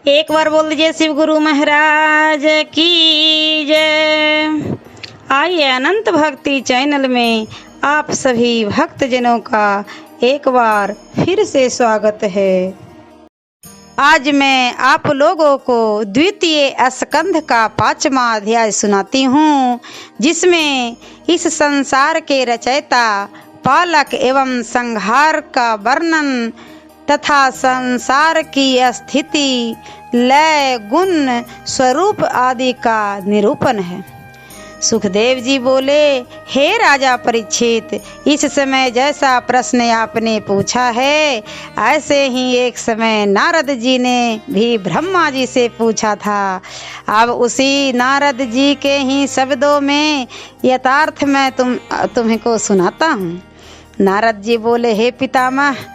एक बार बोल दीजिए शिव गुरु महाराज की जय। आइए अनंत भक्ति चैनल में आप सभी भक्तजनों का एक बार फिर से स्वागत है। आज मैं आप लोगों को द्वितीय स्कंध का 5वां अध्याय सुनाती हूँ, जिसमें इस संसार के रचयिता, पालक एवं संहार का वर्णन तथा संसार की स्थिति, लय, गुण, स्वरूप आदि का निरूपण है। सुखदेव जी बोले, हे राजा परीक्षित, इस समय जैसा प्रश्न आपने पूछा है, ऐसे ही एक समय नारद जी ने भी ब्रह्मा जी से पूछा था। अब उसी नारद जी के ही शब्दों में यथार्थ मैं तुम्हें को सुनाता हूँ। नारद जी बोले, हे पितामह,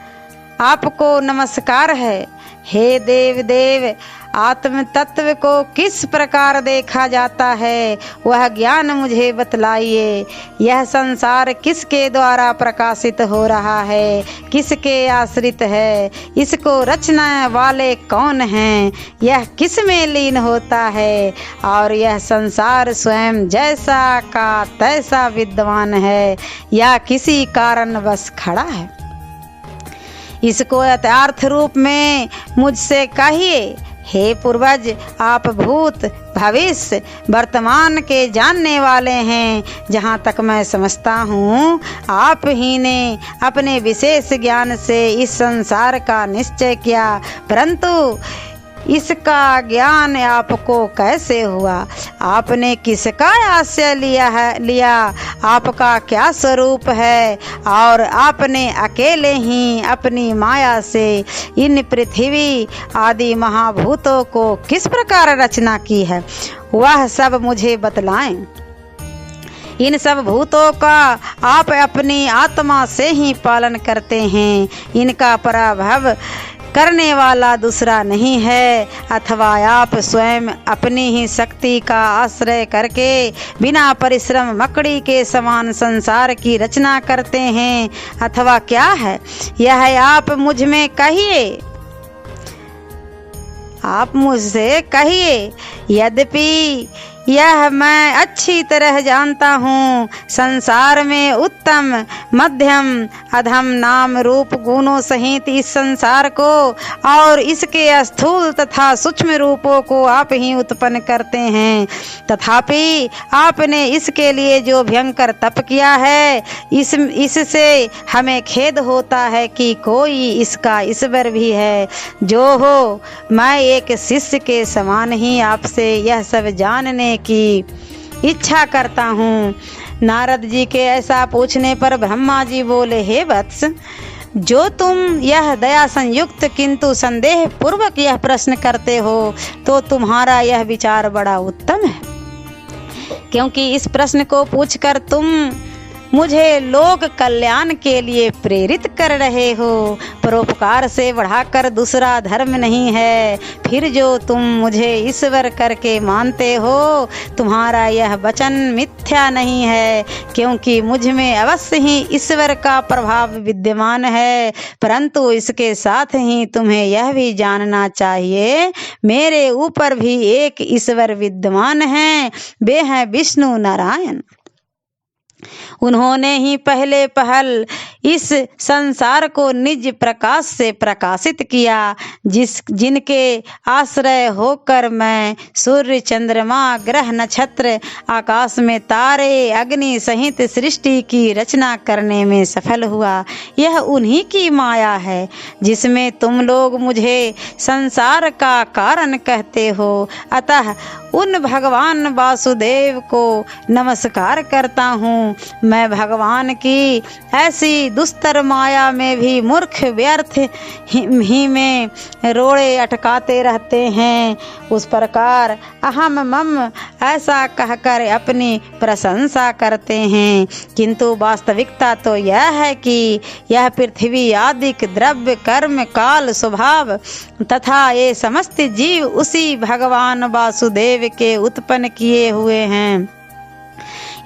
आपको नमस्कार है। हे देव, आत्म तत्व को किस प्रकार देखा जाता है, वह ज्ञान मुझे बतलाइए। यह संसार किसके द्वारा प्रकाशित हो रहा है, किसके आश्रित है, इसको रचने वाले कौन हैं, यह किस में लीन होता है, और यह संसार स्वयं जैसा का तैसा विद्यमान है या किसी कारणवश खड़ा है। इसको यथार्थ रूप में मुझसे कहिए। हे पूर्वज, आप भूत, भविष्य, वर्तमान के जानने वाले हैं। जहाँ तक मैं समझता हूँ, आप ही ने अपने विशेष ज्ञान से इस संसार का निश्चय किया, परंतु इसका ज्ञान आपको कैसे हुआ? आपने किसका आश्रय लिया? आपका क्या स्वरूप है? और आपने अकेले ही अपनी माया से इन पृथ्वी आदि महाभूतों को किस प्रकार रचना की है, वह सब मुझे बतलाएं। इन सब भूतों का आप अपनी आत्मा से ही पालन करते हैं। इनका पराभव करने वाला दूसरा नहीं है, अथवा आप स्वयं अपनी ही शक्ति का आश्रय करके बिना परिश्रम मकड़ी के समान संसार की रचना करते हैं, अथवा क्या है, यह आप मुझ में कहिए। आप मुझसे कहिए। यद्यपि यह मैं अच्छी तरह जानता हूँ, संसार में उत्तम, मध्यम, अधम नाम रूप गुणों सहित इस संसार को और इसके स्थूल तथा सूक्ष्म रूपों को आप ही उत्पन्न करते हैं। तथापि आपने इसके लिए जो भयंकर तप किया है, इससे हमें खेद होता है कि कोई इसका ईश्वर भी है। जो हो, मैं एक शिष्य के समान ही आपसे यह सब जानने की इच्छा करता हूँ। नारद जी के ऐसा पूछने पर ब्रह्मा जी बोले, हे वत्स, जो तुम यह दया संयुक्त किंतु संदेह पूर्वक यह प्रश्न करते हो, तो तुम्हारा यह विचार बड़ा उत्तम है, क्योंकि इस प्रश्न को पूछकर तुम मुझे लोक कल्याण के लिए प्रेरित कर रहे हो। परोपकार से बढ़ाकर दूसरा धर्म नहीं है। फिर जो तुम मुझे ईश्वर करके मानते हो, तुम्हारा यह वचन मिथ्या नहीं है, क्योंकि मुझ में अवश्य ही ईश्वर का प्रभाव विद्यमान है, परंतु इसके साथ ही तुम्हें यह भी जानना चाहिए, मेरे ऊपर भी एक ईश्वर विद्यमान है। वे हैं विष्णु नारायण। उन्होंने ही पहले पहल इस संसार को निज प्रकाश से प्रकाशित किया, जिनके आश्रय होकर मैं सूर्य, चंद्रमा, ग्रह, नक्षत्र, आकाश में तारे, अग्नि सहित सृष्टि की रचना करने में सफल हुआ। यह उन्हीं की माया है, जिसमें तुम लोग मुझे संसार का कारण कहते हो। अतः उन भगवान वासुदेव को नमस्कार करता हूँ। मैं भगवान की ऐसी दुस्तर माया में भी मूर्ख व्यर्थ ही में रोड़े अटकाते रहते हैं, उस प्रकार अहम मम ऐसा कहकर अपनी प्रशंसा करते हैं। किंतु वास्तविकता तो यह है कि यह पृथ्वी आदि द्रव्य, कर्म, काल, स्वभाव तथा ये समस्त जीव उसी भगवान वासुदेव के उत्पन्न किए हुए हैं।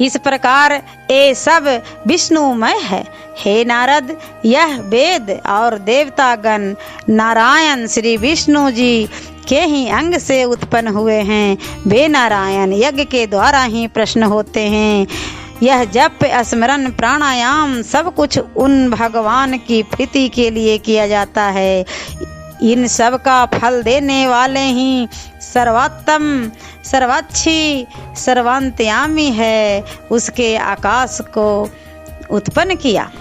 इस प्रकार ये सब विष्णुमय है। हे नारद, यह वेद और देवतागण नारायण श्री विष्णु जी के ही अंग से उत्पन्न हुए हैं। वे नारायण यज्ञ के द्वारा ही प्रश्न होते हैं। यह जप, स्मरण, प्राणायाम सब कुछ उन भगवान की प्रीति के लिए किया जाता है। इन सब का फल देने वाले ही सर्वोत्तम, सर्वाक्षी, सर्वांतयामी है। उसके आकाश को उत्पन्न किया।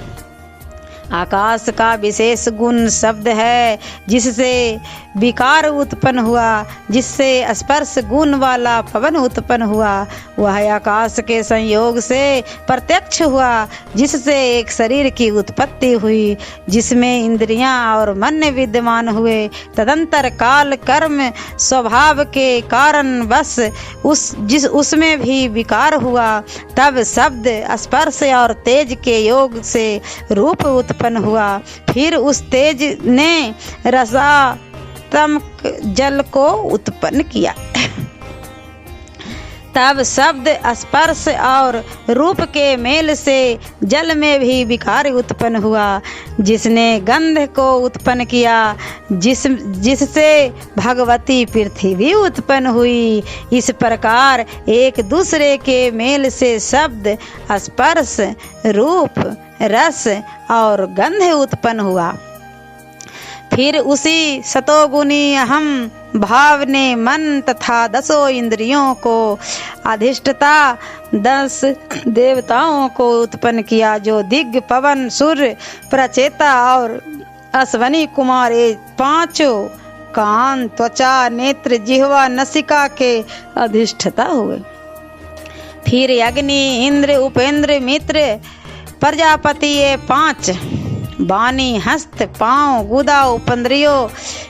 आकाश का विशेष गुण शब्द है, जिससे विकार उत्पन्न हुआ, जिससे स्पर्श गुण वाला पवन उत्पन्न हुआ। वह आकाश के संयोग से प्रत्यक्ष हुआ, जिससे एक शरीर की उत्पत्ति हुई, जिसमें इंद्रियां और मन विद्यमान हुए। तदंतर काल कर्म स्वभाव के कारण बस उसमें भी विकार हुआ। तब शब्द, स्पर्श और तेज के योग से रूप उत्पन्न हुआ। फिर उस तेज ने रसात्मक जल को उत्पन्न किया। तब शब्द, स्पर्श और रूप के मेल से जल में भी विकार उत्पन्न हुआ, जिसने गंध को उत्पन्न किया, जिससे भगवती पृथ्वी उत्पन्न हुई। इस प्रकार एक दूसरे के मेल से शब्द, स्पर्श, रूप, रस और गंध उत्पन्न हुआ। फिर उसी सतोगुणी अहम भाव ने मन तथा 10 इंद्रियों को अधिष्ठता 10 देवताओं को उत्पन्न किया, जो दिग्ग, पवन, सूर्य, प्रचेता और अश्वनी कुमार, ये 5 कान, त्वचा, नेत्र, जिह्वा, नसिका के अधिष्ठता हुए। फिर अग्नि, इंद्र, उपेंद्र, मित्र, प्रजापति, ये 5 वाणी, हस्त, पांव, गुदा, उपन्द्रियों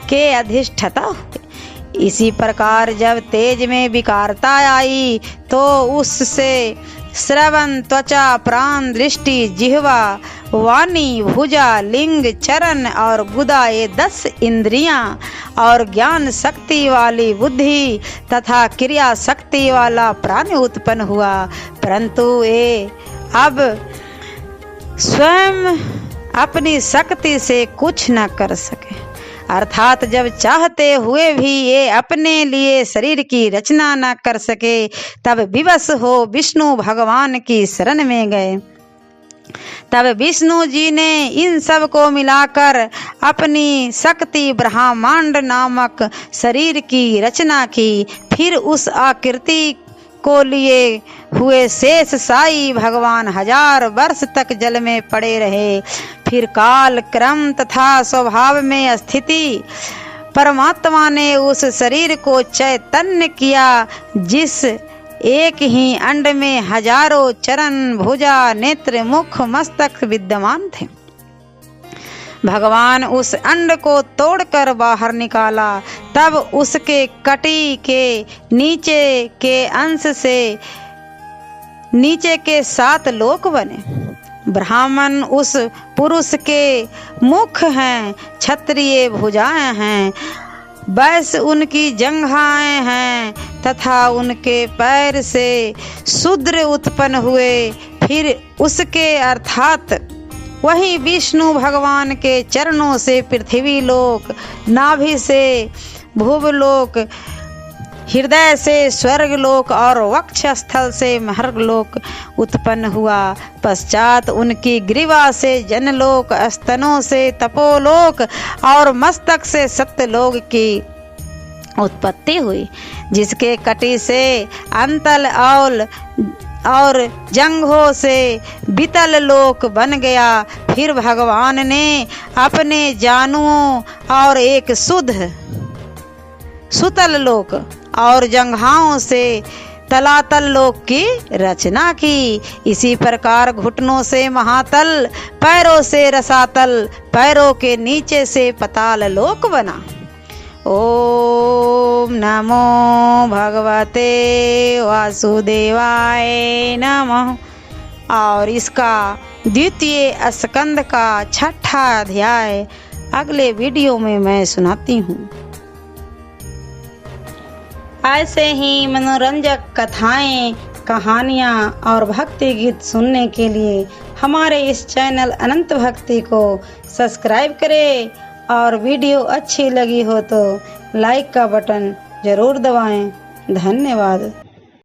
के अधिष्ठता हुए। इसी प्रकार जब तेज में विकारता आई, तो उससे श्रवण, त्वचा, प्राण, दृष्टि, जिह्वा, वाणी, भुजा, लिंग, चरण और गुदा, ये 10 इंद्रियां और ज्ञान शक्ति वाली बुद्धि तथा क्रिया शक्ति वाला प्राण उत्पन्न हुआ। परंतु ये अब स्वयं अपनी शक्ति से कुछ न कर सके, अर्थात जब चाहते हुए भी ये अपने लिए शरीर की रचना न कर सके, तब विवश हो विष्णु भगवान की शरण में गए। तब विष्णु जी ने इन सब को मिलाकर अपनी शक्ति ब्रह्मांड नामक शरीर की रचना की। फिर उस आकृति को लिए हुए शेष साई भगवान 1000 वर्ष तक जल में पड़े रहे। फिर काल, क्रम तथा स्वभाव में स्थिति परमात्मा ने उस शरीर को चैतन्य किया, जिस एक ही अंड में हजारों चरण, भुजा, नेत्र, मुख, मस्तक विद्यमान थे। भगवान उस अंड को तोड़कर बाहर निकाला। तब उसके कटी के नीचे के अंश से नीचे के 7 लोक बने। ब्राह्मण उस पुरुष के मुख हैं, क्षत्रिय भुजाएं हैं, वैश्य उनकी जंघाएं हैं तथा उनके पैर से शूद्र उत्पन्न हुए। फिर उसके अर्थात वही विष्णु भगवान के चरणों से पृथ्वी लोक, नाभि से भूवलोक, हृदय से स्वर्गलोक और वक्ष स्थल से महर्गलोक उत्पन्न हुआ। पश्चात उनकी ग्रीवा से जनलोक, स्तनों से तपोलोक और मस्तक से सत्यलोक की उत्पत्ति हुई, जिसके कटी से अंतल और जंघों से बीतल लोक बन गया। फिर भगवान ने अपने जानुओं और एक शुद्ध सुतल लोक और जंघाओं से तलातल लोक की रचना की। इसी प्रकार घुटनों से महातल, पैरों से रसातल, पैरों के नीचे से पताल लोक बना। ओम नमो भगवते वासुदेवाय नमः। और इसका द्वितीय स्कंद का 6ठा अध्याय अगले वीडियो में मैं सुनाती हूँ। ऐसे ही मनोरंजक कथाएं, कहानियाँ और भक्ति गीत सुनने के लिए हमारे इस चैनल अनंत भक्ति को सब्सक्राइब करें और वीडियो अच्छी लगी हो तो लाइक का बटन ज़रूर दबाएं। धन्यवाद।